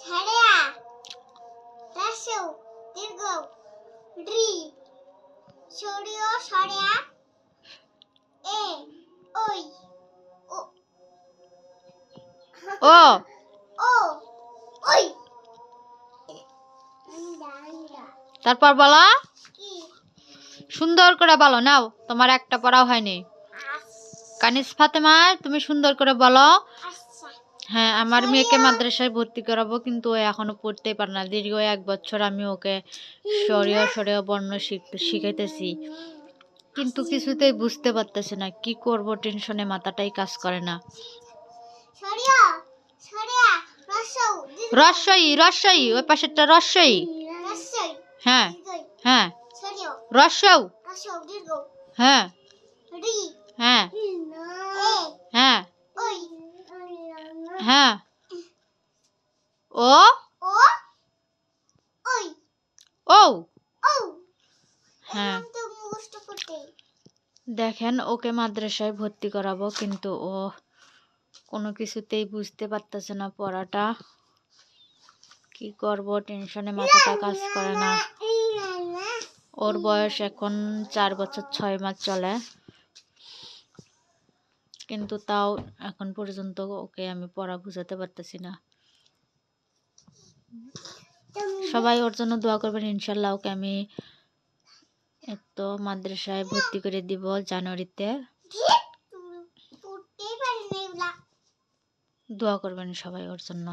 ছড়িয়া রস্যৌ দীর্ঘ রি ছড়িও ছড়িয়া এ ওই ও ও ও ওই তারপর বলো কি সুন্দর করে বলো। নাও, তোমার একটা পড়াও হয়নি। আচ্ছা কানিজ ফাতেমা, তুমি সুন্দর করে বলো। আচ্ছা হ্যাঁ, আমার মেয়েকে মাদ্রাসায় ভর্তি করাবো, কিন্তু ও এখনো পড়তেই পারে না। দীর্ঘ 1 বছর আমি ওকে সরিয় সরিয় বর্ণ শিখাইতেছি, কিন্তু কিছুতেই বুঝতে পারতেছে না। কি করব, টেনশনে মাথাটাই কাজ করে না। ছড়িয়া ছড়িয়া রস্যৌ দীর্ঘ রস্যই রস্যই, ওই পাশেরটা রস্যই। রস্যই হ্যাঁ দীর্ঘ হ্যাঁ, ছড়িও রস্যও। রস্যৌ দীর্ঘ হ্যাঁ রি হ্যাঁ এ হ্যাঁ ওই হ্যাঁ, ও ও ওই ও। ও হ্যাঁ, তো মুখস্থ করতে দেখেন, ওকে মাদ্রাসায় ভর্তি করাবো, কিন্তু ও কোনো কিছুতেই বুঝতে পারতেছে না পড়াটা। কি করব, টেনশনে মাথাটা কাজ করে না। ওর বয়স এখন 4 বছর 6 মাস চলে, কিন্তু তাও এখন পর্যন্ত ওকে আমি পড়া বুঝাতে পারতেছি না। সবাই ওর জন্য দোয়া করবেন। ইনশাল্লাহ ওকে আমি একটু মাদ্রাসায় ভর্তি করে দিব জানুয়ারিতে। পড়তেই পারি না এগুলা দোয়া করবেন সবাই ওর জন্য।